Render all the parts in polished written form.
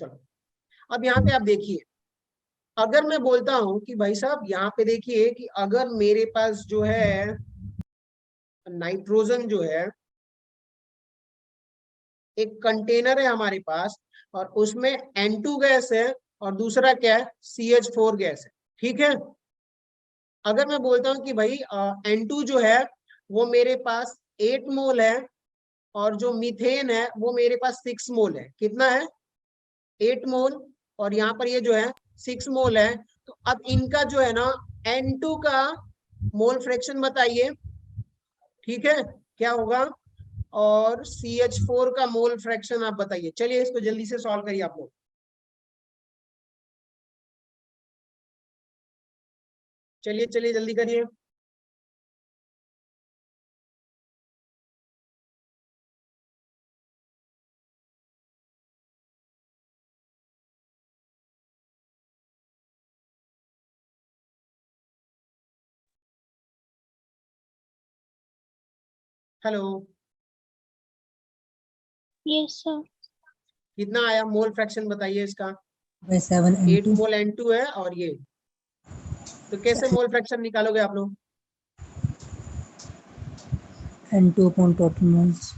चलो अब यहाँ पे आप देखिए, अगर मैं बोलता हूं कि भाई साहब यहाँ पे देखिए कि अगर मेरे पास जो है नाइट्रोजन जो है एक कंटेनर है हमारे पास और उसमें N2 गैस है और दूसरा क्या है CH4 गैस है, ठीक है। अगर मैं बोलता हूं कि भाई N2 जो है वो मेरे पास 8 मोल है और जो मीथेन है वो मेरे पास 6 मोल है, कितना है 8 मोल और यहाँ पर ये जो है 6 मोल है। तो अब इनका जो है ना N2 का मोल फ्रैक्शन बताइए, ठीक है क्या होगा, और CH4 का मोल फ्रैक्शन आप बताइए। चलिए इसको जल्दी से सॉल्व करिए आप लोग, चलिए चलिए जल्दी करिए। Hello, yes sir. कितना आया मोल फ्रैक्शन बताइए इसका। 7 8 N2 मोल N2 है और ये, तो कैसे मोल फ्रैक्शन निकालोगे आप लोग। N2 upon total moles.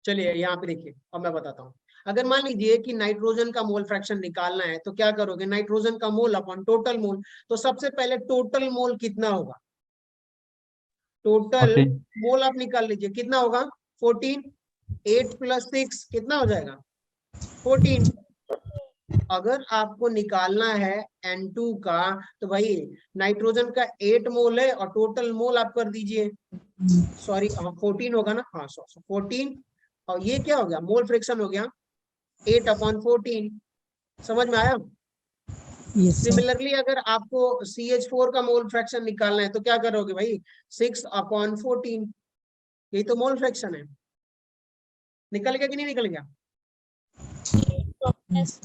चलिए यहाँ पे देखिए, अब मैं बताता हूँ। अगर मान लीजिए कि नाइट्रोजन का मोल फ्रैक्शन निकालना है तो क्या करोगे, नाइट्रोजन का मोल अपॉन टोटल मोल। तो सबसे पहले टोटल मोल कितना होगा, टोटल 14। मोल आप निकाल लीजिए, कितना होगा 14, 8 + 6 कितना हो जाएगा 14। अगर आपको निकालना है N2 का तो भाई नाइट्रोजन का 8 मोल है और टोटल मोल आप कर दीजिए, सॉरी 14 होगा ना, हाँ 14 और ये क्या हो गया मोल फ्रैक्शन हो गया 8/14। समझ में आया। Yes sir. सिमिलरली अगर आपको CH4 का मोल फ्रैक्शन निकालना है तो क्या करोगे भाई 6/14, यही तो मोल फ्रैक्शन है। निकल गया कि नहीं निकल गया, यस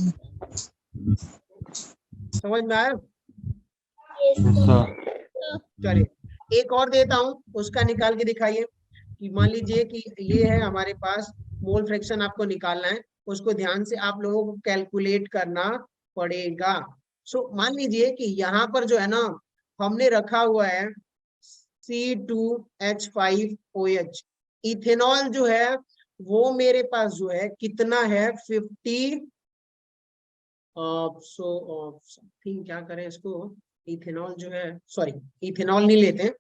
समझ में आया। सर। चलिए एक और देता हूँ, उसका निकाल के दिखाइए कि मान लीजिए कि ये है हमारे पास मोल फ्रैक्शन आपको निकालना है, उसको ध्यान से आप लोगों को कैलकुलेट करना पड़ेगा। सो मान लीजिए कि यहाँ पर जो है ना हमने रखा हुआ है C2H5OH, इथेनॉल जो है वो मेरे पास जो है कितना है 50 समथिंग, क्या करें इसको, इथेनॉल जो है, सॉरी इथेनॉल नहीं लेते हैं,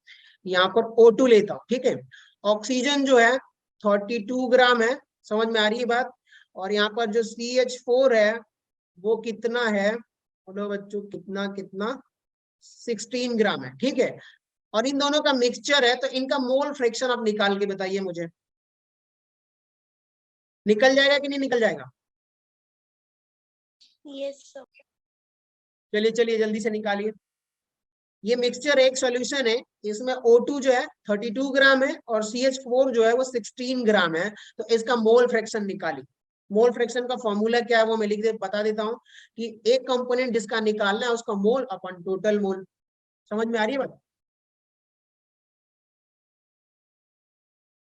यहाँ पर O2 लेता हूँ, ठीक है। ऑक्सीजन जो है 32 ग्राम है, समझ में आ रही है बात। और यहाँ पर जो CH4 है वो कितना है, बोलो बच्चों कितना कितना 16 ग्राम है, ठीक है। और इन दोनों का मिक्सचर है तो इनका मोल फ्रैक्शन आप निकाल के बताइए मुझे, निकल जाएगा कि नहीं निकल जाएगा। Yes sir. चलिए चलिए जल्दी से निकालिए। ये मिक्सचर एक सॉल्यूशन है, इसमें O2 जो है 32 ग्राम है और CH4 जो है वो 16 ग्राम है। तो इसका मोल फ्रैक्शन निकालिए। मोल फ्रैक्शन का फॉर्मूला क्या है वो मैं लिख दे बता देता हूँ कि एक कंपोनेंट जिसका निकालना है उसका मोल अपन टोटल मोल। समझ में आ रही है बात।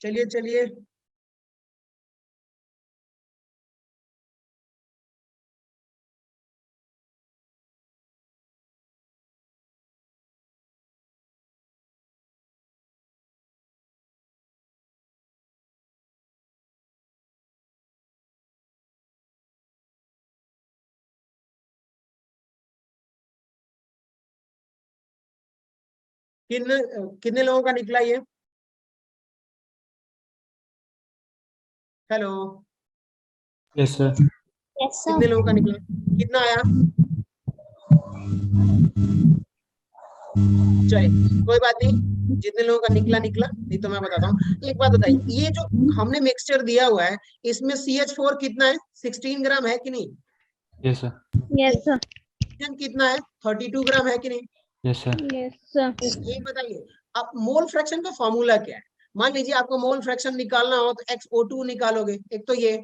चलिए चलिए कितने कितने लोगों का निकला ये, हेलो यस सर। यस कितने सर। लोगों का निकला, कितना आया। चलिए कोई बात नहीं, जितने लोगों का निकला निकला, नहीं तो मैं बताता हूँ। एक बात बताइए, ये जो हमने मिक्सचर दिया हुआ है इसमें CH4 कितना है 16 ग्राम है कि नहीं, yes sir. Yes sir. Oxygen कितना है 32 ग्राम है कि नहीं, यस सर। Yes sir. ये बताइए। अब मोल फ्रैक्शन का फॉर्मूला क्या है, मान लीजिए आपको मोल फ्रैक्शन निकालना हो तो XO2 निकालोगे, एक तो ये,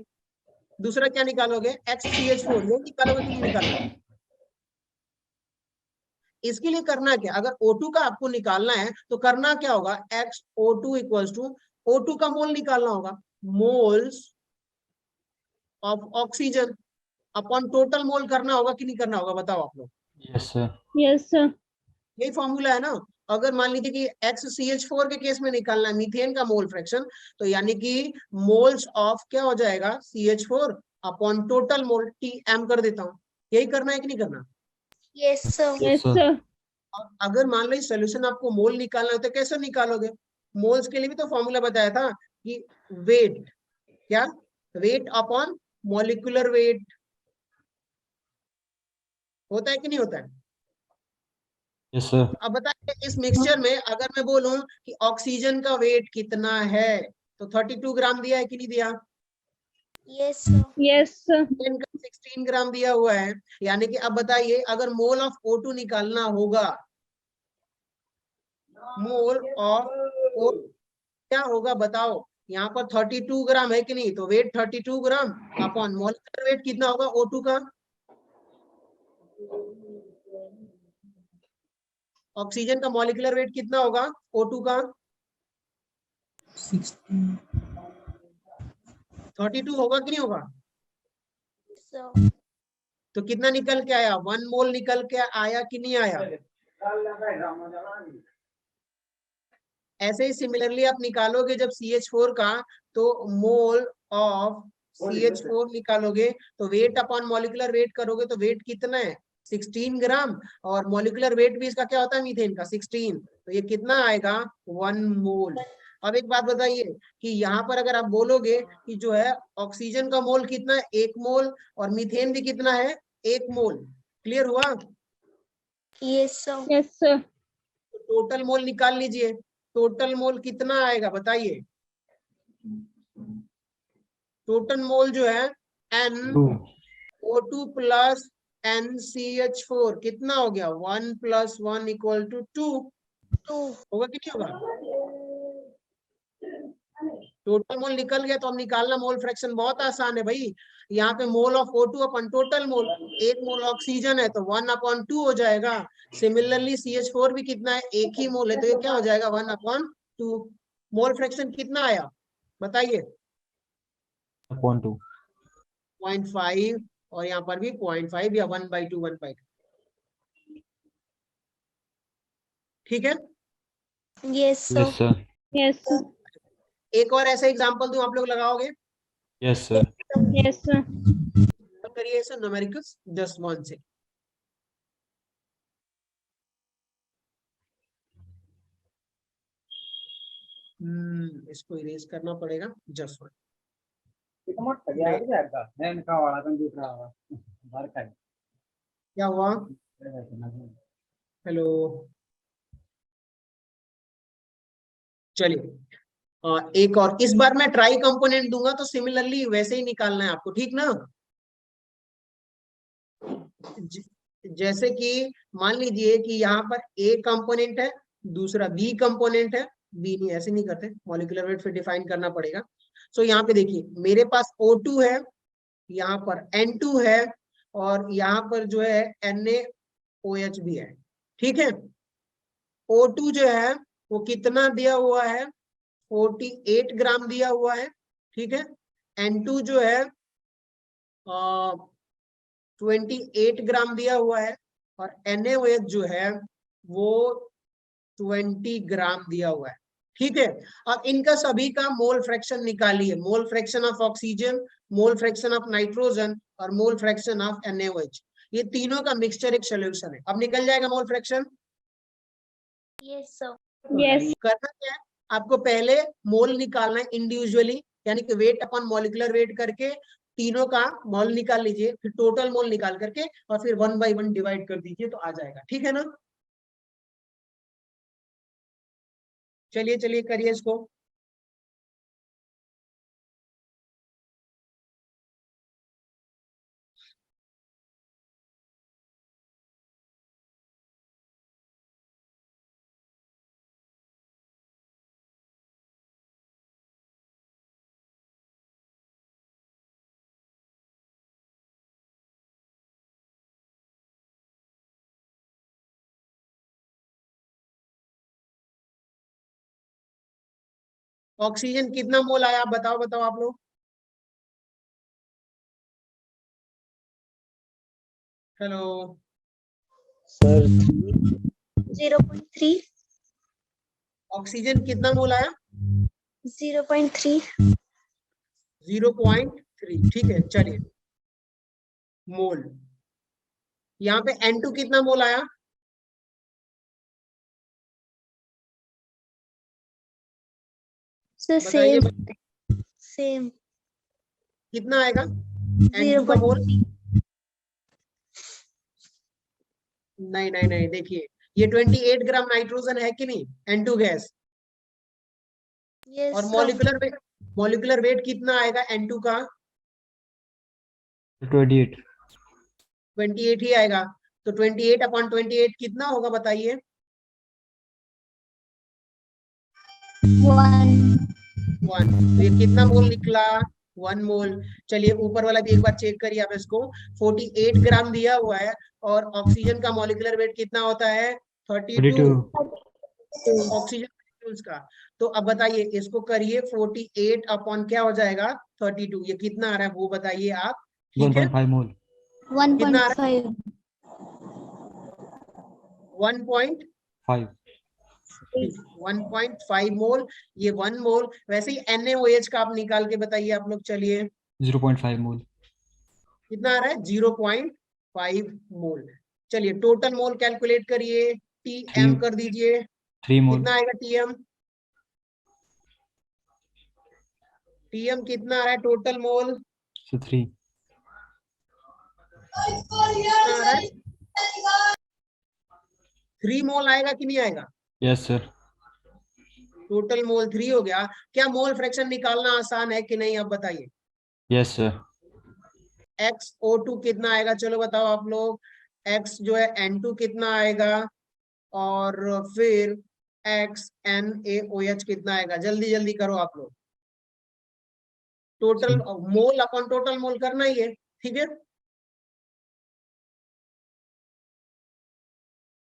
दूसरा क्या निकालोगे XCH4, ये निकालोगे कि नहीं निकालोगे। इसके लिए करना क्या, अगर O2 का आपको निकालना है तो करना क्या होगा, XO2 इक्वल्स टू O2 का मोल निकालना होगा, moles of oxygen upon total mole करना होगा कि नहीं करना होगा, बताओ आप लोग। Yes, sir. Yes, sir. यही फॉर्मूला है ना। अगर मान लीजिए कि XCH4 के केस में निकालना है मीथेन का मोल फ्रैक्शन, तो यानी कि मोल्स ऑफ क्या हो जाएगा, CH4 upon total mole TM कर देता हूँ। यही करना है कि नहीं करना। Yes, sir. Yes, Yes, sir. sir. और अगर मान लो सोल्यूशन आपको मोल निकालना है तो कैसे निकालोगे, मोल्स के लिए भी तो फॉर्मूला बताया था कि वेट, क्या, वेट अपॉन मॉलिक्यूलर वेट, होता है कि नहीं होता है। Yes, sir. अब बताइए इस मिक्सचर में अगर मैं बोलूं कि ऑक्सीजन का वेट कितना है, तो 32 ग्राम दिया है कि नहीं दिया, Yes, sir. Yes, sir. Oxygen का 16 ग्राम दिया हुआ है, यानी कि अब बताइए अगर मोल ऑफ O2 निकालना होगा, मोल ऑफ O क्या होगा बताओ, यहाँ पर 32 ग्राम है कि नहीं, तो weight 32 gram upon molecular weight कितना होगा O2 का, ऑक्सीजन का मॉलिक्यूलर वेट कितना होगा O2 का, 16 32 होगा कि नहीं होगा, So, तो कितना निकल के आया, 1 मोल निकल के आया कि नहीं आया। ऐसे ही सिमिलरली आप निकालोगे जब CH4 का, तो मोल ऑफ CH4 निकालोगे तो वेट अपॉन मॉलिक्यूलर वेट करोगे तो वेट कितना है 16 ग्राम, और मॉलिक्यूलर वेट भी इसका क्या होता है मीथेन का 16, तो ये कितना आएगा 1 मोल। अब एक बात बताइए कि यहाँ पर अगर आप बोलोगे कि जो है ऑक्सीजन का मोल कितना है 1 मोल, और मीथेन भी कितना है 1 मोल, क्लियर हुआ। yes, sir. Yes, sir. तो टोटल मोल निकाल लीजिए, टोटल मोल कितना आएगा बताइए, टोटल मोल जो है Two. NO2 प्लस NCH4 कितना हो गया 1 + 1 = 2, 2. होगा कि नहीं होगा। टोटल मोल निकल गया, तो अब निकालना मोल फ्रैक्शन बहुत आसान है भाई, यहाँ पे mole of O2 upon total mole, 1 mole oxygen है तो 1/2 हो जाएगा। सिमिलरली CH4 भी कितना है, 1 ही मोल है, तो ये क्या हो जाएगा 1/2। मोल फ्रैक्शन कितना आया बताइए, Upon 2. 0.5, और यहाँ पर भी 0.5 या 1/2 1/2, ठीक है। Yes, sir. Yes, sir. Yes, sir. एक और ऐसा एग्जांपल दूं, आप लोग लगाओगे, Yes, sir. Yes, sir. तो करिए ऐसा न्यूमेरिकल्स जस्ट 1 से। इसको इरेज करना पड़ेगा, जस्ट 1। क्या हुआ, हेलो, चलिए एक और, इस बार मैं ट्राई कंपोनेंट दूंगा तो सिमिलरली वैसे ही निकालना है आपको, ठीक ना। जैसे कि मान लीजिए कि यहाँ पर A कंपोनेंट है, दूसरा B कंपोनेंट है, बी नहीं, ऐसे नहीं करते, मॉलिक्यूलर वेट फिर डिफाइन करना पड़ेगा। सो यहाँ पे देखिए मेरे पास O2 है, यहाँ पर N2 है, और यहाँ पर जो है NaOH भी है, ठीक है। O2 जो है वो कितना दिया हुआ है, 48 ग्राम दिया हुआ है, ठीक है। N2 जो है 28 ग्राम दिया हुआ है, और NaOH जो है वो 20 ग्राम दिया हुआ है, ठीक है। अब इनका सभी का मोल फ्रैक्शन निकालिए, mole fraction of oxygen, mole fraction of nitrogen, और मोल फ्रैक्शन ऑफ NaOH, ये तीनों का मिक्सचर एक सोल्यूशन है। अब निकल जाएगा mole fraction. Yes, sir. Yes. करना क्या है, आपको पहले मोल निकालना है इंडिविजुअली, यानी कि वेट अपॉन मॉलिक्यूलर वेट करके तीनों का मोल निकाल लीजिए, फिर टोटल मोल निकाल करके और फिर 1/1 डिवाइड कर दीजिए, तो आ जाएगा, ठीक है ना। चलिए चलिए करिए इसको। ऑक्सीजन कितना मोल आया, आप बताओ बताओ आप लोग। Hello sir 0.3. ऑक्सीजन कितना मोल आया? 0.3. 0.3, ठीक है चलिए मोल। यहाँ पे N2 कितना मोल आया? So बताइए same. कितना आएगा N2 का मोल? 0.3. नहीं नहीं नहीं, देखिए ये 28 ग्राम नाइट्रोजन है कि नहीं N2 गैस, Yes, और sir. मॉलिक्यूलर वेट कितना आएगा N2 का? 28. 28 ही आएगा। तो 28/28 कितना होगा बताइए? 1. 1। तो ये कितना मोल निकला? 1 मोल। चलिए ऊपर वाला भी एक बार चेक करिए आप इसको। 48 ग्राम दिया हुआ है और ऑक्सीजन का मॉलिक्यूलर वेट कितना होता है? 32 ऑक्सीजन मॉलिक्यूल्स का। तो अब बताइए इसको करिए 48 अपॉन क्या हो जाएगा 32, ये कितना आ रहा है वो बताइए आप, ठीक है? 1.5 मोल. कितना आ रहा 1.5. है? 1.5 1.5 मोल। ये 1 मोल। वैसे ही NaOH का आप निकाल के बताइए आप लोग, चलिए 0.5 मोल. कितना आ रहा है? 0.5 मोल। चलिए टोटल मोल कैलकुलेट करिए, TM कर दीजिए, 3 मोल. कितना आएगा TM? TM कितना आ रहा है टोटल मोल? So 3. कितना आ रहा है? 3 मोल आएगा कि नहीं आएगा? Yes sir. टोटल मोल 3 हो गया। क्या मोल फ्रैक्शन निकालना आसान है कि नहीं, अब बताइए। Yes sir. XO2 कितना आएगा, चलो बताओ आप लोग। X जो है N2 कितना आएगा, और फिर XNaOH कितना आएगा, जल्दी जल्दी करो आप लोग। Total mole upon total mole करना ही है, ठीक है?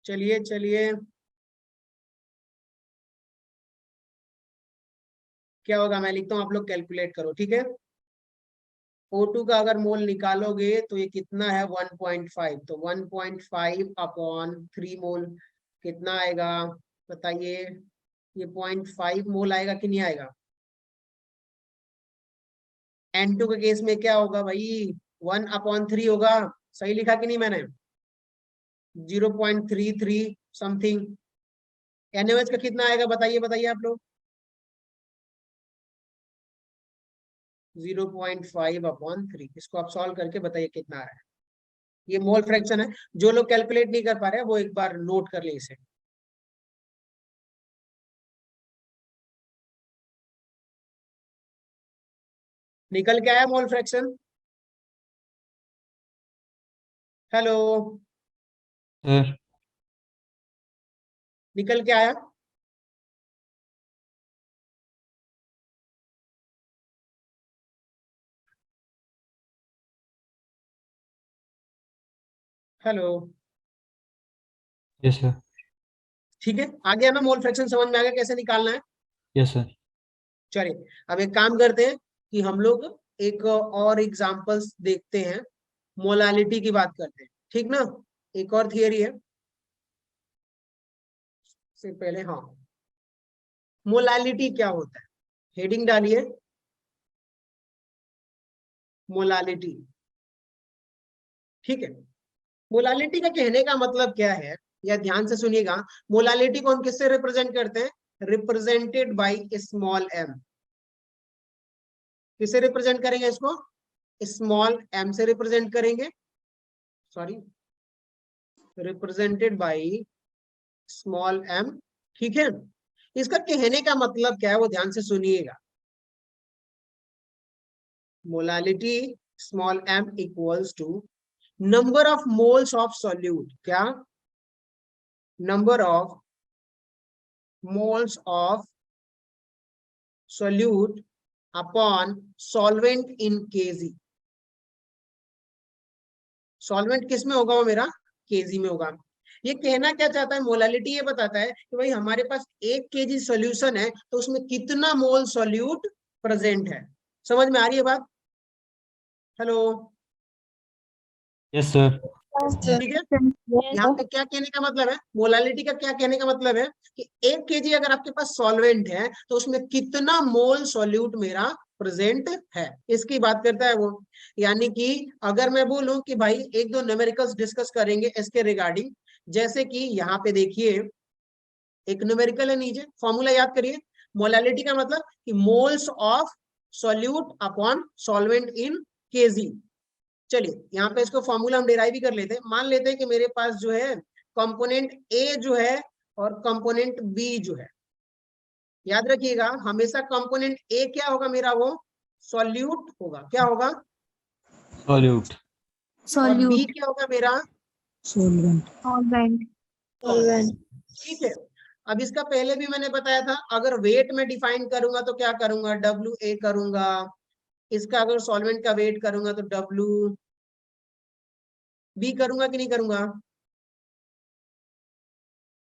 चलिए चलिए क्या होगा मैं लिखता हूँ, आप लोग कैलकुलेट करो, ठीक है? O2 का अगर मोल निकालोगे तो ये कितना है 1.5, तो 1.5 अपॉन 3 मोल कितना आएगा बताइए? ये 0.5 मोल आएगा कि नहीं आएगा? N2 के केस में क्या होगा भाई? 1/3 होगा। सही लिखा कि नहीं मैंने? 0.33 समथिंग। NaOH का कितना आएगा बताइए बताइए आप लोग? 0.5/3। इसको आप सॉल्व करके बताइए कितना आ रहा है। ये मोल फ्रैक्शन है। जो लोग कैलकुलेट नहीं कर पा रहे वो एक बार नोट कर ले इसे। निकल के आया मोल फ्रैक्शन? Hello Sir. निकल के आया? Hello Yes sir. ठीक है, आ गया ना मोल फ्रैक्शन, समझ में आ गया कैसे निकालना है? Yes sir. चलिए अब एक काम करते हैं कि हम लोग एक और एग्जांपल्स देखते हैं, मोलालिटी की बात करते हैं, ठीक ना? एक और थियरी है से पहले, हाँ मोलालिटी क्या होता है, हेडिंग डालिए मोलालिटी, ठीक है? मोलालिटी का कहने का मतलब क्या है, या ध्यान से सुनिएगा। मोलालिटी को हम किससे रिप्रेजेंट करते हैं? Represented by small m। किससे रिप्रेजेंट करेंगे इसको? स्मॉल m से रिप्रेजेंट करेंगे, sorry represented by small m, ठीक है? इसका कहने का मतलब क्या है वो ध्यान से सुनिएगा। Molality small m equals to number of moles of solute, क्या? Number of moles of solute upon solvent in Kg। Solvent किस में होगा वो मेरा? Kg में होगा। ये कहना क्या चाहता है, मोलालिटी ये बताता है कि भाई हमारे पास 1 kg सॉल्यूशन है तो उसमें कितना मोल सॉल्यूट प्रेजेंट है। समझ में आ रही है बात? Hello, yes sir. ठीक है। यहाँ पे क्या कहने का मतलब है, मोलालिटी का क्या कहने का मतलब है कि 1 kg अगर आपके पास सॉल्वेंट है तो उसमें कितना मोल सॉल्यूट मेरा प्रेजेंट है, इसकी बात करता है वो। यानी कि अगर मैं बोलूं कि भाई एक दो न्यूमेरिकल्स डिस्कस करेंगे इसके रिगार्डिंग, जैसे कि यहाँ पे देखिए एक न्यूमेरिकल है, नीचे फॉर्मूला याद करिए। मोलालिटी का मतलब कि moles of solute upon solvent in KG. चलिए यहाँ पे इसको फॉर्मूला हम डिराइव भी कर लेते हैं। मान लेते हैं कि मेरे पास जो है कंपोनेंट ए जो है और कंपोनेंट बी जो है, याद रखिएगा हमेशा कंपोनेंट ए क्या होगा मेरा, वो सॉल्यूट होगा। क्या होगा? सॉल्यूट। और बी क्या होगा मेरा? सॉल्वेंट। ठीक है। अब इसका पहले भी मैंने बताया था, अगर वेट में डिफाइन करूंगा तो क्या करूंगा, डब्ल्यू ए करूंगा। इसका अगर सॉल्वेंट का वेट करूंगा तो डब्ल्यू बी करूंगा कि नहीं करूंगा?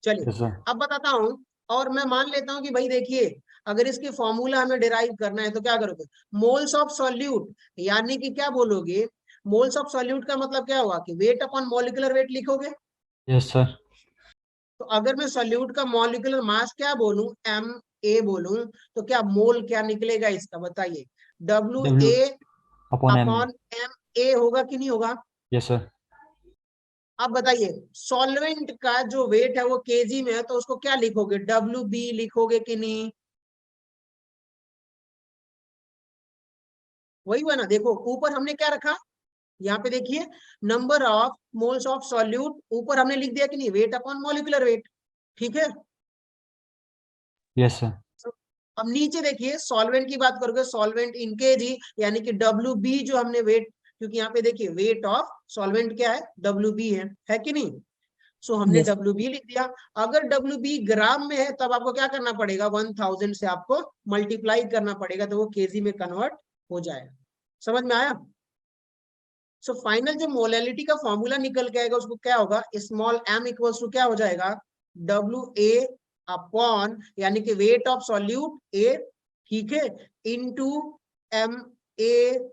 चलिए यस सर। अब बताता हूं। और मैं मान लेता हूं कि भाई देखिए अगर इसके फॉर्मूला हमें डिराइव करना है तो क्या करोगे, मोल्स ऑफ सॉल्यूट, यानी कि क्या बोलोगे, मोल्स ऑफ सॉल्यूट का मतलब क्या होगा कि वेट अपॉन मॉलिक्यूलर वेट लिखोगे। Yes sir. तो अगर मैं सॉल्यूट का मॉलिक्यूलर मास क्या बोलूं, एम ए बोलूं, तो क्या मोल क्या निकलेगा इसका, बताइए। W W A upon M। Upon M A होगा कि नहीं होगा? Yes sir. अब बताइए सॉल्वेंट का जो वेट है वो केजी में है तो उसको क्या लिखोगे, डब्ल्यू बी लिखोगे कि नहीं? वही हुआ ना, देखो ऊपर हमने क्या रखा, यहाँ पे देखिए number of moles of solute, ऊपर हमने लिख दिया कि नहीं, वेट अपॉन मॉलिक्यूलर वेट। ठीक है। Yes sir. अब नीचे देखिए सॉल्वेंट की बात करोगे, सॉल्वेंट इन केजी, यानी कि डब्ल्यू बी जो हमने वेट, क्योंकि यहाँ पे देखिए वेट ऑफ सॉल्वेंट क्या है, डब्ल्यू बी है कि नहीं? सो हमने Yes. डब्ल्यू बी लिख दिया। अगर डब्ल्यू बी ग्राम में है तब आपको क्या करना पड़ेगा, 1000 से आपको मल्टीप्लाई करना पड़ेगा तो वो केजी में कन्वर्ट हो जाएगा। समझ में आया? सो फाइनल जो मोलैलिटी का फॉर्मूला निकल के आएगा उसको क्या होगा, स्मॉल m इक्वल्स टू क्या हो जाएगा, डब्ल्यू ए अपॉन, यानी कि वेट ऑफ सॉल्यूट ए, ठीक है, into M A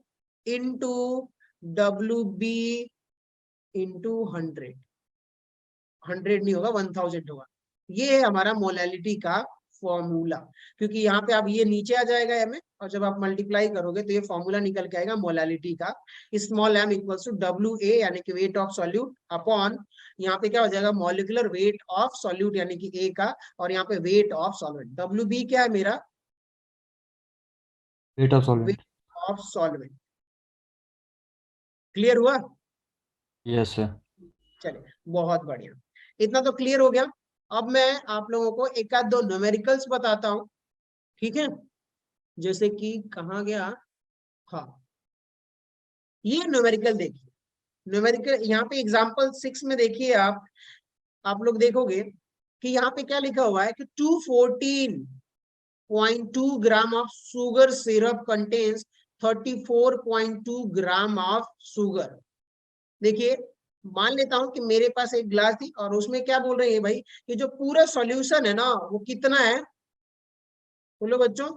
into W B into 100 नहीं होगा, 1000 होगा। ये है हमारा मोलैलिटी का फॉर्मूला, क्योंकि यहाँ पे आप ये नीचे आ जाएगा एम, और जब आप मल्टीप्लाई करोगे तो ये फॉर्मूला निकल के आएगा मोलैलिटी का, small m equals to W A यानी कि वेट ऑफ सॉल्यूट अपॉन, यहाँ पे क्या हो जाएगा, मॉलिक्यूलर वेट ऑफ सॉल्यूट यानी कि ए का, और यहाँ पे weight of solvent. W B क्या है मेरा, weight of solvent. Weight of solvent. Clear हुआ? Yes sir. चलिए बहुत बढ़िया, इतना तो क्लियर हो गया। अब मैं आप लोगों को एक आध दो न्यूमेरिकल्स बताता हूं, ठीक है। जैसे कि कहाँ गया, हाँ ये न्यूमेरिकल देखिए, न्यूमेरिकल यहाँ पे एग्जांपल 6 में देखिए आप लोग देखोगे कि यहाँ पे क्या लिखा हुआ है कि 214.2 gram of sugar syrup contains 34.2 gram of sugar. देखिए मान लेता हूं कि मेरे पास एक ग्लास थी और उसमें क्या बोल रहे हैं भाई कि जो पूरा सॉल्यूशन है ना वो कितना है, बोलो बच्चों,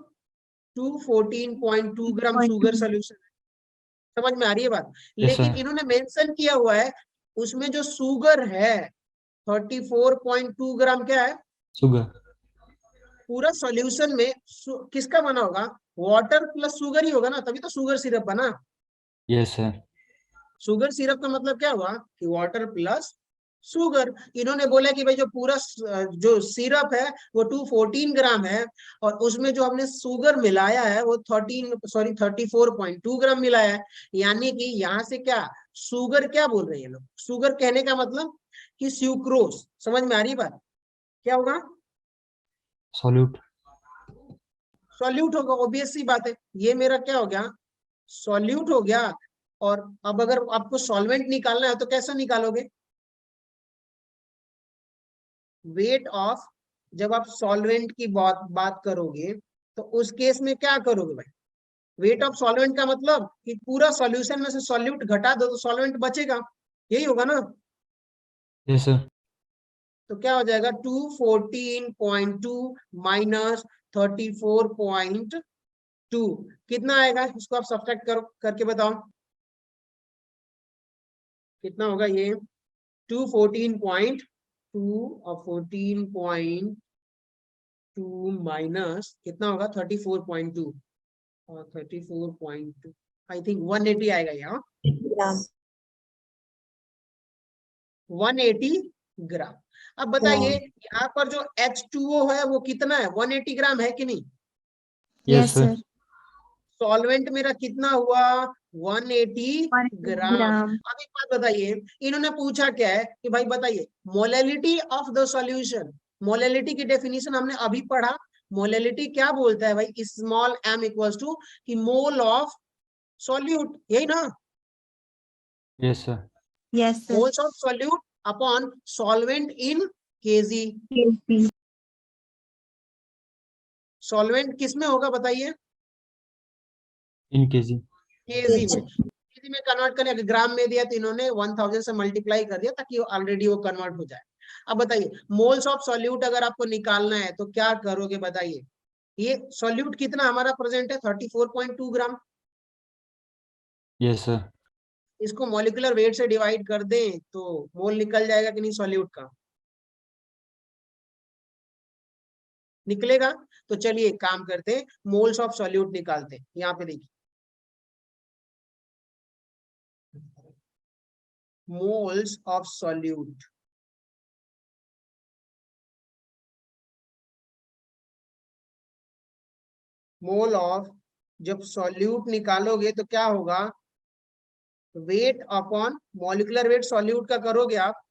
214.2 ग्राम शुगर सॉल्यूशन। समझ में आ रही है बात? यस लेकिन सर। इन्होंने मेंशन किया हुआ है उसमें जो शुगर है 34.2 ग्राम क्या है, शुगर। पूरा सॉल्यूशन में किसका बना होगा, वाटर प्लस शुगर ही होगा ना, तभी तो शुगर सिरप बना। Yes sir. शुगर सिरप का मतलब क्या हुआ कि वाटर प्लस शुगर। इन्होंने बोला कि भाई जो पूरा जो सिरप है वो 214 ग्राम है और उसमें जो हमने शुगर मिलाया है वो 34.2 ग्राम मिलाया है। यानी कि यहाँ से क्या शुगर क्या बोल रहे हैं लोग, शुगर कहने का मतलब कि स्यूक्रोज। समझ में आ रही बात? क्या होगा, सॉल्यूट। सॉल्यूट होगा, ऑब्वियस सी बात है। ये मेरा क्या हो गया, सॉल्यूट हो गया। और अब अगर आपको सॉल्वेंट निकालना है तो कैसे निकालोगे, वेट ऑफ, जब आप सॉल्वेंट की बात करोगे तो उस केस में क्या करोगे भाई, वेट ऑफ सॉल्वेंट का मतलब कि पूरा सॉल्यूशन में से सॉल्यूट घटा दो तो सॉल्वेंट बचेगा, यही होगा ना। Yes sir. तो क्या हो जाएगा 214.2 माइनस 34.2 कितना आएगा, इसको आप सब्ट्रैक्ट करो करके बताओ कितना होगा ये 214.2 और 14.2 माइनस कितना होगा 34.2 और 34.2 आई थिंक 180 आएगा यहाँ ग्राम 180 ग्राम। अब बताइए यहाँ पर जो H2O है वो कितना है 180 ग्राम है कि नहीं। Yes, sir. सॉल्वेंट मेरा कितना हुआ 180 ग्राम। ग्राम अब एक बात बताइए, इन्होंने पूछा क्या है कि भाई बताइए molality of the solution. Molality की डेफिनेशन हमने अभी पढ़ा। मोलेलिटी क्या बोलता है भाई, स्मॉल m इक्वल्स टू कि मोल ऑफ सॉल्यूट, यही ना। Yes, sir. Yes sir moles of solute upon solvent in KG. Solvent किस में होगा बताइए, In kg. केजी में। केजी में कन्वर्ट करने, ग्राम में दिया तो इन्होंने 1000 से मल्टीप्लाई कर दिया ताकि ऑलरेडी वो कन्वर्ट हो जाए। अब बताइए मोल्स ऑफ सॉल्यूट अगर आपको निकालना है तो क्या करोगे बताइए। ये सॉल्यूट कितना हमारा प्रेजेंट है 34.2 ग्राम। Yes, sir. इसको मॉलिक्यूलर वेट से डिवाइड कर दें तो मोल निकल जाएगा कि नहीं सॉल्यूट का, निकलेगा। तो चलिए एक काम करते हैं, मोल्स ऑफ सॉल्यूट निकालते हैं। यहाँ पे देखिए moles of solute, mole of, जब सॉल्यूट निकालोगे तो क्या होगा, weight upon molecular wait solute का करोगे आप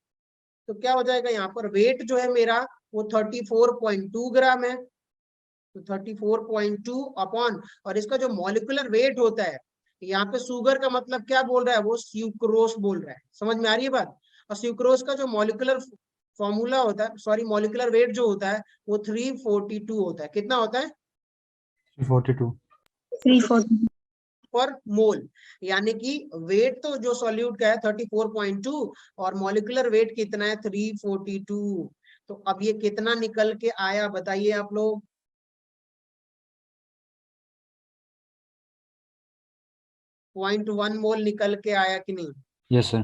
तो क्या हो जाएगा, यहाँ पर वेट जो है मेरा वो 34.2 ग्राम है। तो 34.2 अपॉन, और इसका जो मॉलिक्यूलर वेट होता है, यहाँ पे शुगर का मतलब क्या बोल रहा है, वो स्यूक्रोस बोल रहा है। समझ में आ रही है बात। और स्यूक्रोस का जो मॉलिक्यूलर फॉर्मूला होता है, सॉरी मॉलिक्यूलर वेट जो होता है वो 342 होता है। कितना होता है 42. 340 पर मोल। यानी कि वेट तो जो सॉल्यूट का है 34.2 और मॉलिक्यूलर वेट कितना है 342। तो अब ये कितना निकल के आया बताइए आप लोग। 0.1 मोल निकल के आया कि नहीं, Yes, sir.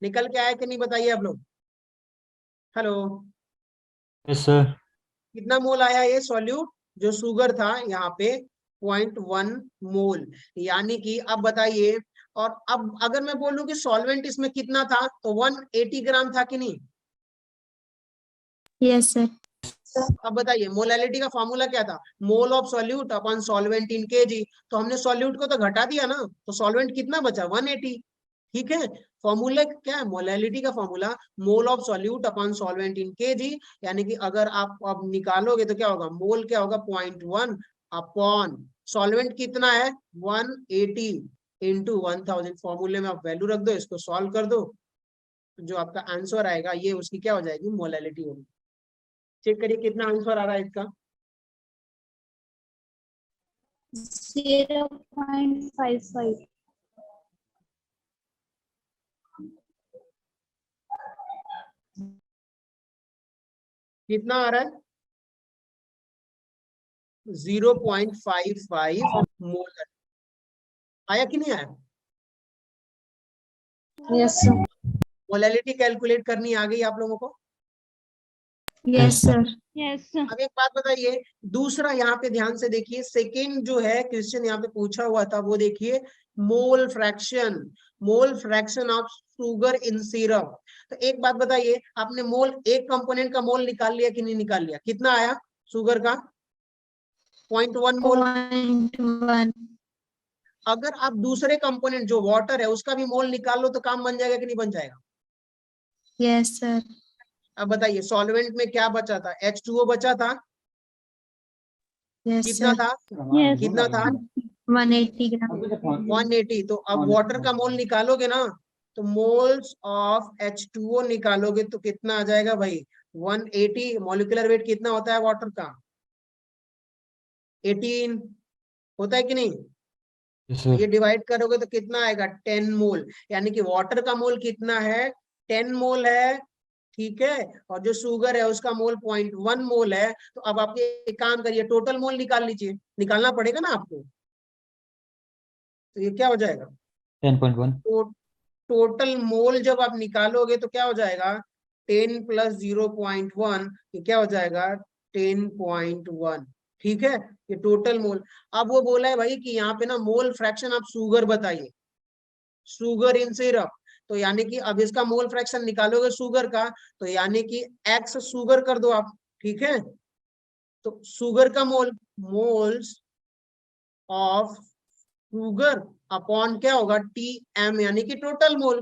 निकल के आया कि नहीं बताइए आप लोग। Hello, Yes, sir. कितना मोल आया ये सॉल्यूट, जो शुगर था यहाँ पे 0.1 मोल। यानी कि अब बताइए, और अब अगर मैं बोलूं कि सॉल्वेंट इसमें कितना था तो 180 ग्राम था कि नहीं। यस सर अब बताइए मोलैलिटी का फॉर्मूला क्या था, mole of solute upon solvent in KG. तो हमने सॉल्यूट को तो घटा दिया ना, तो सॉल्वेंट कितना बचा 180। ठीक है, फॉर्मूला क्या है, मोलैलिटी का formula mole of solute upon solvent in KG. यानी कि अगर आप अब निकालोगे तो क्या होगा, मोल क्या होगा 0.1 अपॉन सॉल्वेंट कितना है 180 इंटू 1000। फॉर्मूले में आप वैल्यू रख दो, इसको सॉल्व कर दो, जो आपका आंसर आएगा ये उसकी क्या हो जाएगी, मोलैलिटी होगी। चेक करिए कितना आंसर आ रहा है इसका। 0.55 कितना आ रहा है 0.55 मोल आया कि नहीं आया। यस सर मोलैलिटी कैलकुलेट करनी आ गई आप लोगों को। यस सर अब एक बात बताइए, दूसरा यहाँ पे ध्यान से देखिए, सेकेंड जो है क्वेश्चन यहाँ पे पूछा हुआ था वो देखिए, mole fraction, mole fraction of sugar in syrup. तो एक बात बताइए, आपने मोल, एक कंपोनेंट का मोल निकाल लिया कि नहीं निकाल लिया, कितना आया शुगर का 0.1 मोल। 0.1 अगर आप दूसरे कंपोनेंट जो वाटर है उसका भी मोल निकाल लो तो काम बन जाएगा कि नहीं बन जाएगा। यस सर अब बताइए सॉल्वेंट में क्या बचा था, H2O बचा था, यस कितना सर था, कितना था 180 ग्राम 180। तो अब वाटर का मोल निकालोगे ना, तो मोल्स ऑफ H2O निकालोगे तो कितना आ जाएगा भाई 180। मॉलिक्यूलर वेट कितना होता है वाटर का 18 होता है कि नहीं। Yes, तो sir. ये डिवाइड करोगे तो कितना आएगा 10 मोल। यानी कि वाटर का मोल कितना है 10 मोल है, ठीक है, और जो शुगर है उसका मोल 0.1 मोल है। तो अब आप ये काम करिए, टोटल मोल निकाल लीजिए, निकालना पड़ेगा ना आपको। तो ये क्या हो जाएगा, 10.1. तो टोटल मोल जब आप निकालोगे तो क्या हो जाएगा, 10 प्लस 0.1, ये क्या हो जाएगा 10.1। ठीक है, ये टोटल मोल। अब वो बोला है भाई कि यहाँ पे ना मोल फ्रैक्शन आप शुगर बताइए, शुगर इन सिरप। तो यानी कि अब इसका मोल फ्रैक्शन निकालोगे शुगर का, तो यानी कि एक्स शुगर कर दो आप। ठीक है, तो शुगर का मोल, मोल्स ऑफ शुगर अपॉन क्या होगा, टी एम, यानी कि टोटल मोल।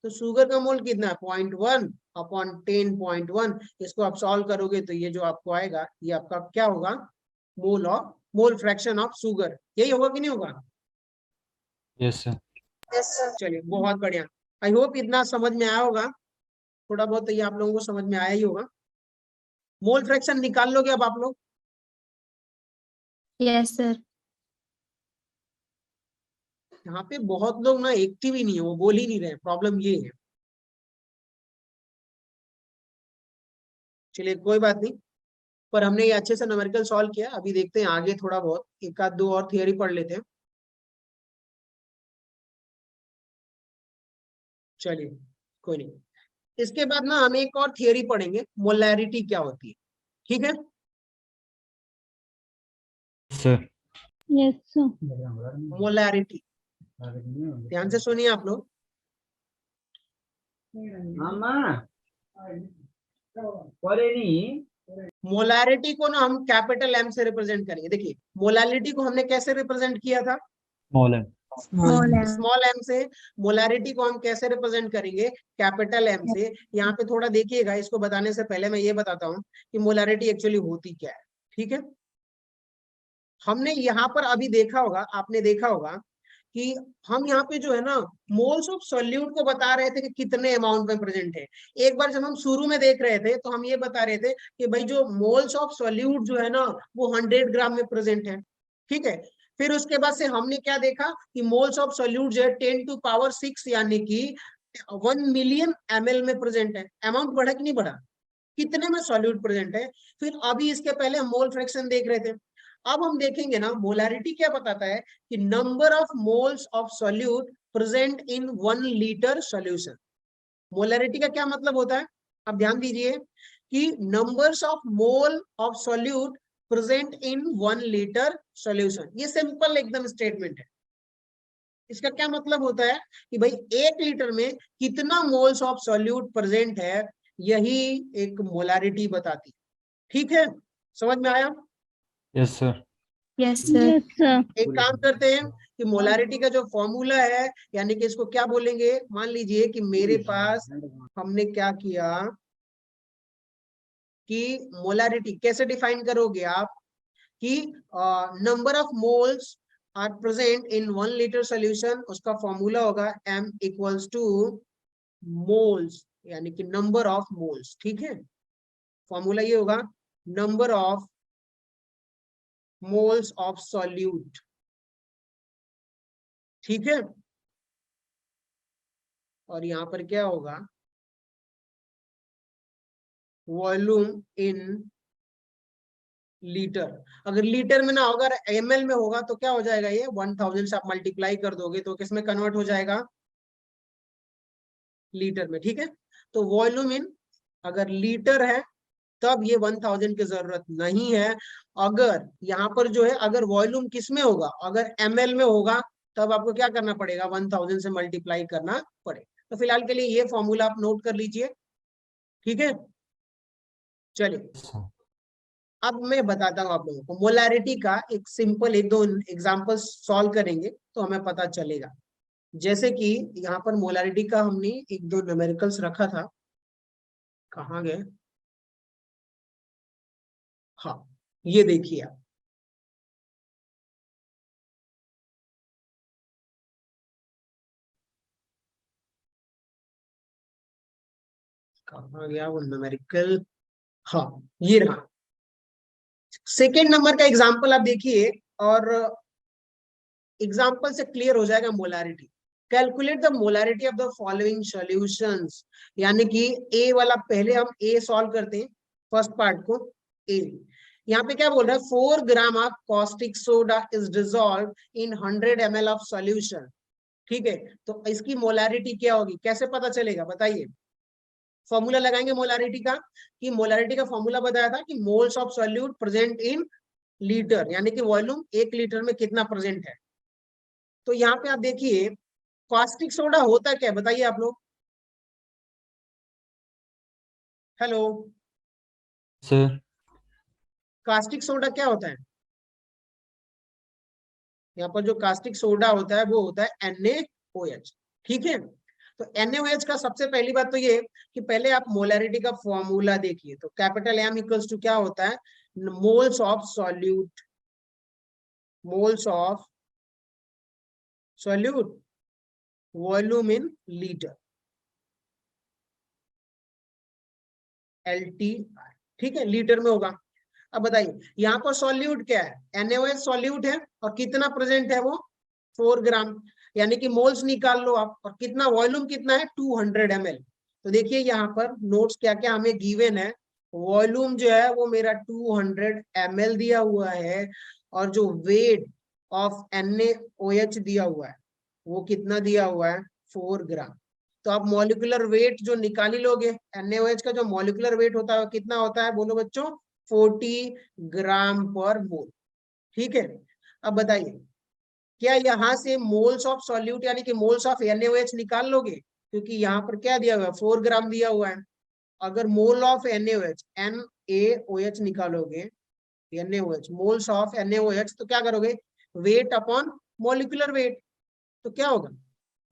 तो शुगर का मोल कितना है, 0.1 अपॉन 10.1। इसको आप सॉल्व करोगे तो ये जो आपको आएगा, ये आपका क्या होगा, मोल फ्रैक्शन ऑफ शुगर। यही होगा कि नहीं होगा। Yes, sir. चलिए बहुत बढ़िया, आई होप इतना समझ में आया होगा, थोड़ा बहुत तो ये आप लोगों को समझ में आया ही होगा। मोल फ्रैक्शन निकाल लोगे अब आप लोग। Yes sir. यहाँ पे बहुत लोग ना एक्टिव ही नहीं है, वो बोल ही नहीं रहे, प्रॉब्लम ये है। चलिए कोई बात नहीं, पर हमने ये अच्छे से न्यूमेरिकल सॉल्व किया। अभी देखते हैं आगे थोड़ा बहुत, एक आध दो और थियरी पढ़ लेते हैं। चलिए कोई नहीं, इसके बाद ना हम एक और थियरी पढ़ेंगे, मोलैरिटी क्या होती है। ठीक है, Sir. Yes sir. मोलैरिटी, ध्यान से सुनिए आप लोग। मोलैरिटी को ना हम कैपिटल एम से रिप्रेजेंट करेंगे। देखिए मोलैरिटी को हमने कैसे रिप्रेजेंट किया था, Small m. स्मॉल एम से। मोलैरिटी को हम कैसे रिप्रेजेंट करेंगे, कैपिटल एम से। यहाँ पे थोड़ा देखिएगा, इसको बताने से पहले मैं ये बताता हूँ कि मोलैरिटी एक्चुअली होती क्या है। ठीक है, हमने यहाँ पर अभी देखा होगा, आपने देखा होगा कि हम यहाँ पे जो है ना मोल्स ऑफ सॉल्यूट को बता रहे थे कि कितने अमाउंट में प्रेजेंट है। एक बार जब हम शुरू में देख रहे थे तो हम ये बता रहे थे कि भाई जो मोल्स ऑफ सॉल्यूट जो है ना वो 100 ग्राम में प्रेजेंट है। ठीक है, फिर उसके बाद से हमने क्या देखा कि मोल्स ऑफ सॉल्यूट जो है 10 टू पावर 6 यानी कि 1 मिलियन ml में प्रेजेंट है। अमाउंट बढ़ा कि नहीं बढ़ा, कितने में सॉल्यूट प्रेजेंट है। फिर अभी इसके पहले हम मोल फ्रैक्शन देख रहे थे। अब हम देखेंगे ना मोलैरिटी क्या बताता है कि number of moles of solute present in 1 litre solution. Molarity का क्या मतलब होता है, अब ध्यान दीजिए कि numbers of mole of solute present in 1 litre solution. ये सिंपल एकदम स्टेटमेंट है। इसका क्या मतलब होता है कि भाई 1 लीटर में कितना मोल्स ऑफ सॉल्यूट प्रेजेंट है, यही एक मोलैरिटी बताती। ठीक है, समझ में आया। Yes, sir. Yes sir. एक काम करते हैं कि मोलैरिटी का जो फॉर्मूला है, यानी कि इसको क्या बोलेंगे, मान लीजिए कि मेरे पास हमने क्या किया कि मोलैरिटी कैसे डिफाइन करोगे आप कि number of moles are present in 1 litre solution, उसका फॉर्मूला होगा m इक्वल्स टू मोल्स, यानी कि नंबर ऑफ मोल्स। ठीक है, फॉर्मूला ये होगा number of moles of solute. ठीक है, और यहां पर क्या होगा, वॉल्यूम इन लीटर। अगर लीटर में ना होगा, ml में होगा तो क्या हो जाएगा, ये 1000 से आप मल्टीप्लाई कर दोगे तो किसमें कन्वर्ट हो जाएगा, लीटर में। ठीक है, तो वॉल्यूम इन, अगर लीटर है तब ये 1000 की जरूरत नहीं है। अगर यहाँ पर जो है, अगर वॉल्यूम किस में होगा, अगर ml में होगा तब आपको क्या करना पड़ेगा, 1000 से मल्टीप्लाई करना पड़ेगा। तो फिलहाल के लिए ये फॉर्मूला आप नोट कर लीजिए। ठीक है, चलिए Sir. अब मैं बताता हूँ आप लोगों को मोलैरिटी का एक सिंपल, एक दो एग्जांपल सॉल्व करेंगे तो हमें पता चलेगा। जैसे कि यहाँ पर मोलैरिटी का हमने एक दो न्यूमेरिकल्स रखा था, कहाँ गए, हाँ ये देखिए आप, कहाँ गया वो न्यूमेरिकल, हाँ ये रहा। सेकेंड नंबर का एग्जाम्पल आप देखिए और एग्जाम्पल से क्लियर हो जाएगा molarity. Calculate the molarity of the following solutions, यानी कि ए वाला पहले हम ए सॉल्व करते हैं, फर्स्ट पार्ट को ए। यहाँ पे क्या बोल रहा है, 4 gram of caustic soda is dissolve in 100 ml of solution. ठीक है, तो इसकी मोलारिटी क्या होगी, कैसे पता चलेगा बताइए। फॉर्मूला लगाएंगे मोलारिटी का, कि मोलारिटी का फॉर्मूला बताया था कि moles of solute present in litre, यानी कि वॉल्यूम 1 लीटर में कितना प्रेजेंट है। तो यहाँ पे आप देखिए कॉस्टिक सोडा होता क्या है, बताइए आप लोग। Hello, sir. कास्टिक सोडा क्या होता है, यहाँ पर जो कास्टिक सोडा होता है वो होता है NaOH। ठीक है, तो NaOH का सबसे पहली बात तो ये कि पहले आप मोलैरिटी का फॉर्मूला देखिए, तो कैपिटल M इक्वल्स टू क्या होता है, moles of solute, moles of solute volume in litre, LTR। ठीक है, लीटर में होगा। अब बताइए यहाँ पर सॉल्यूट क्या है, NaOH सॉल्यूट है और कितना प्रेजेंट है वो 4 ग्राम, यानी कि मोल्स निकाल लो आप, और कितना वॉल्यूम कितना है 200 ml। तो देखिए यहाँ पर नोट्स क्या क्या हमें गिवन है, वॉल्यूम जो है वो मेरा 200 ml दिया हुआ है, और जो वेट ऑफ NaOH दिया हुआ है वो कितना दिया हुआ है 4 ग्राम। तो आप मॉलिक्यूलर वेट जो निकाली लोगे, NaOH का जो मॉलिक्यूलर वेट होता है कितना होता है बोलो बच्चों, 40 ग्राम पर मोल। ठीक है, अब बताइए क्या यहाँ से मोल्स ऑफ सॉल्यूट यानी कि मोल्स ऑफ NaOH निकाल लोगे, क्योंकि यहाँ पर क्या दिया हुआ है 4 ग्राम दिया हुआ है। अगर मोल ऑफ NaOH NaOH निकालोगे, NaOH मोल्स ऑफ NaOH, तो क्या करोगे, वेट अपॉन मॉलिक्यूलर वेट, तो क्या होगा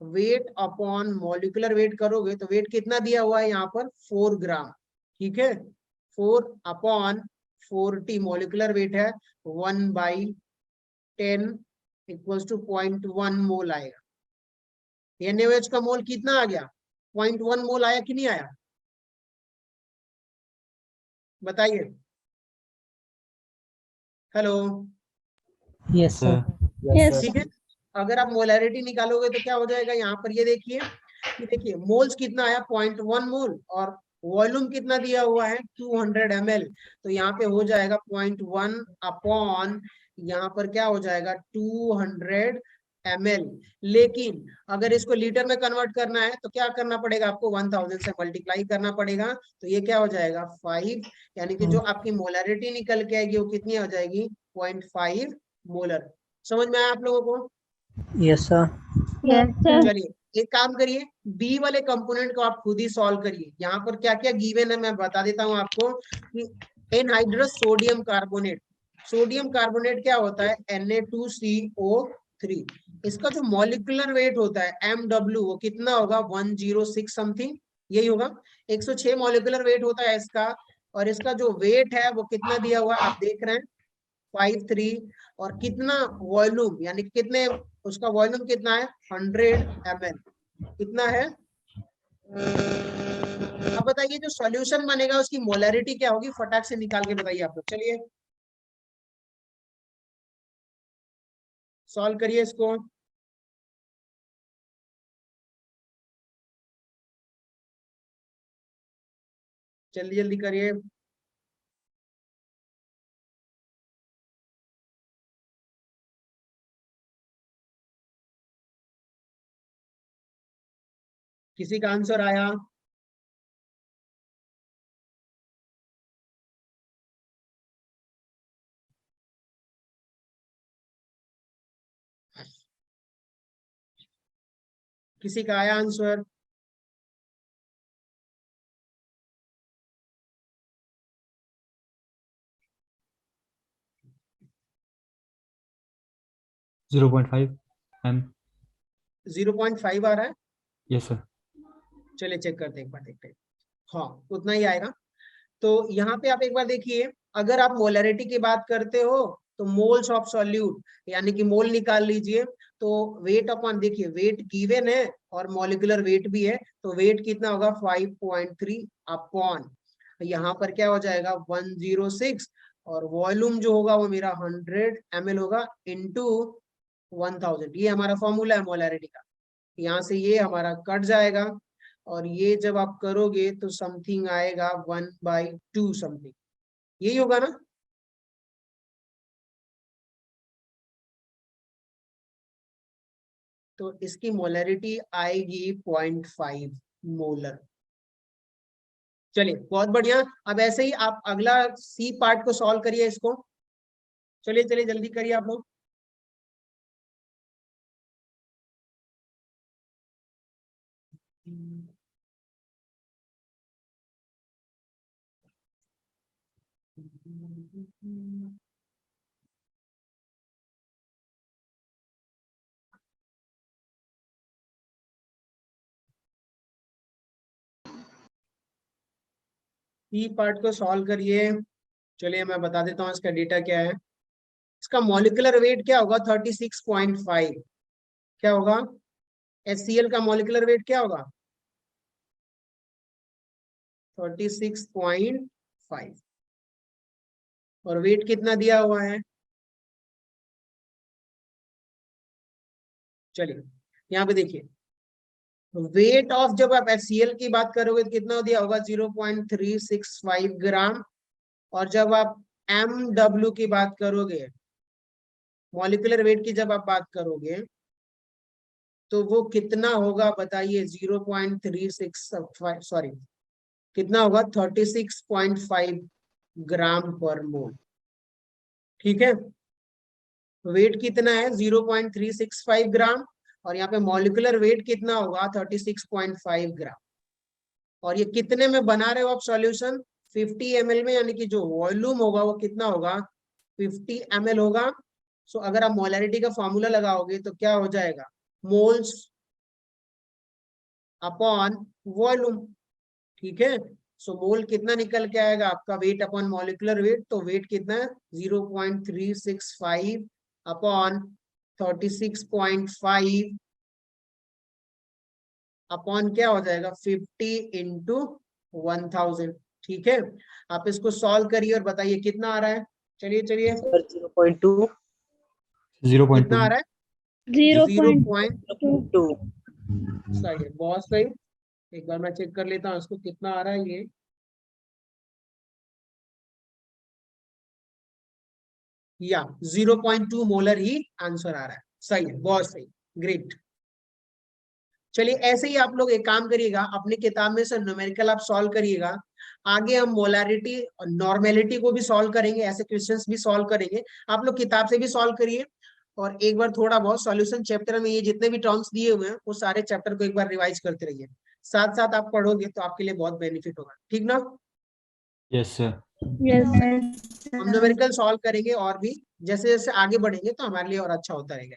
वेट अपॉन मॉलिक्यूलर वेट करोगे तो वेट कितना दिया हुआ है यहाँ पर 4 ग्राम। ठीक है, 4 अपॉन 40 मॉलिक्यूलर वेट है 1/10 इक्वल्स टू 0.1 मोल आएगा। NaOH का मोल कितना आ गया, 0.1 मोल आया कि नहीं आया, बताइए। Hello, Yes, sir. Yes. ठीक है, अगर आप मोलैरिटी निकालोगे तो क्या हो जाएगा, यहाँ पर ये देखिए कि देखिए मोल्स कितना आया 0.1 मोल, और वॉल्यूम कितना दिया हुआ है 200 ml, तो यहाँ पे हो जाएगा 0.1 अपॉन, यहाँ पर क्या हो जाएगा 200 ml। लेकिन अगर इसको लीटर में कन्वर्ट करना है तो क्या करना पड़ेगा आपको, 1000 से मल्टीप्लाई करना पड़ेगा, तो ये क्या हो जाएगा 5, यानी कि जो आपकी मोलैरिटी निकल के आएगी वो कितनी हो जाएगी 0.5 मोलर। समझ में आया आप लोगों को। Yes, sir. Yes, sir. चलिए एक काम करिए, बी वाले कंपोनेंट को आप खुद ही सॉल्व करिए। यहाँ पर क्या क्या गिवन है मैं बता देता हूँ आपको, कि anhydrous sodium carbonate, sodium carbonate क्या होता है Na2CO3, इसका जो मॉलिक्यूलर वेट होता है MW वो कितना होगा 106 समथिंग, यही होगा 106 मॉलिक्यूलर वेट होता है इसका, और इसका जो वेट है वो कितना दिया हुआ आप देख रहे हैं 53, और कितना वॉल्यूम यानी कितने, उसका वॉल्यूम कितना है 100 ml, कितना है। अब बताइए जो सॉल्यूशन बनेगा उसकी मोलैरिटी क्या होगी, फटाक से निकाल के बताइए आप लोग, चलिए सॉल्व करिए इसको। जल्दी जल्दी करिए, किसी का आंसर आया, किसी का आया आंसर, 0.5 m। 0.5 आ रहा है, यस सर। चलिए चेक करते हैं एक बार, देखते हैं, हाँ उतना ही आएगा। तो यहाँ पे आप एक बार देखिए, अगर आप मोलैरिटी की बात करते हो तो मोल्स ऑफ सॉल्यूट यानी कि मोल निकाल लीजिए, तो वेट अपॉन, देखिए वेट गिवन है और मॉलिक्यूलर वेट भी है, तो वेट कितना होगा 5.3 अपॉन, यहाँ पर क्या हो जाएगा 106, और वॉल्यूम जो होगा वो मेरा 100 ml होगा इनटू 1000, ये हमारा फॉर्मूला है मोलैरिटी का, यहाँ से ये हमारा कट जाएगा और ये जब आप करोगे तो समथिंग आएगा 1/2 समथिंग, यही होगा ना। तो इसकी मोलरिटी आएगी 0.5 मोलर। चलिए बहुत बढ़िया। अब ऐसे ही आप अगला सी पार्ट को सॉल्व करिए इसको। चलिए चलिए जल्दी करिए आप लोग। सी पार्ट को सॉल्व करिए। चलिए मैं बता देता हूँ इसका डेटा क्या है। इसका मॉलिक्यूलर वेट क्या होगा? 36.5। क्या होगा? HCl का मॉलिक्यूलर वेट क्या होगा? 36.5। और वेट कितना दिया हुआ है? चलिए यहाँ पे देखिए, वेट ऑफ जब आप HCl की बात करोगे तो कितना दिया होगा? 0.365 ग्राम। और जब आप MW की बात करोगे, मॉलिक्यूलर वेट की जब आप बात करोगे तो वो कितना होगा बताइए? 0.36, सॉरी कितना होगा? 36.5 ग्राम पर मोल। ठीक है, वेट कितना है? 0.365 ग्राम। और यहाँ पे मॉलिक्यूलर वेट कितना होगा? 36.5 ग्राम। और ये कितने में बना रहे हो आप सॉल्यूशन? 50 ml में, यानी कि जो वॉल्यूम होगा वो कितना होगा? 50 ml होगा। सो अगर आप मोलैरिटी का फॉर्मूला लगाओगे तो क्या हो जाएगा? Moles upon volume. ठीक है, सो मोल कितना निकल के आएगा आपका? Weight upon molecular wait. तो वेट कितना है? 0.365 अपॉन 36.5 अपॉन क्या हो जाएगा? 50 इंटू 1000। ठीक है, आप इसको सॉल्व करिए और बताइए कितना आ रहा है। चलिए चलिए, सर 0.2 कितना आ रहा है? 0.2 2 सही है, बहुत सही। एक बार मैं चेक कर लेता हूँ इसको कितना आ रहा है। ये या 0.2 मोलर ही आंसर आ रहा है। सही है, बहुत सही, ग्रेट। चलिए ऐसे ही आप लोग एक काम करिएगा, अपनी किताब में से न्यूमेरिकल आप सॉल्व करिएगा। आगे हम मोलारिटी और नॉर्मेलिटी को भी सॉल्व करेंगे, ऐसे क्वेश्चंस भी सॉल्व करेंगे। आप लोग किताब से भी सॉल्व करिए और एक बार थोड़ा बहुत सॉल्यूशन चैप्टर में ये जितने भी टर्म्स दिए हुए हैं वो सारे चैप्टर को एक बार रिवाइज करते रहिए। साथ साथ आप पढ़ोगे तो आपके लिए बहुत बेनिफिट होगा। ठीक ना? Yes sir. yes हम न्यूमेरिकल सॉल्व करेंगे और भी जैसे जैसे आगे बढ़ेंगे तो हमारे लिए और अच्छा होता रहेगा।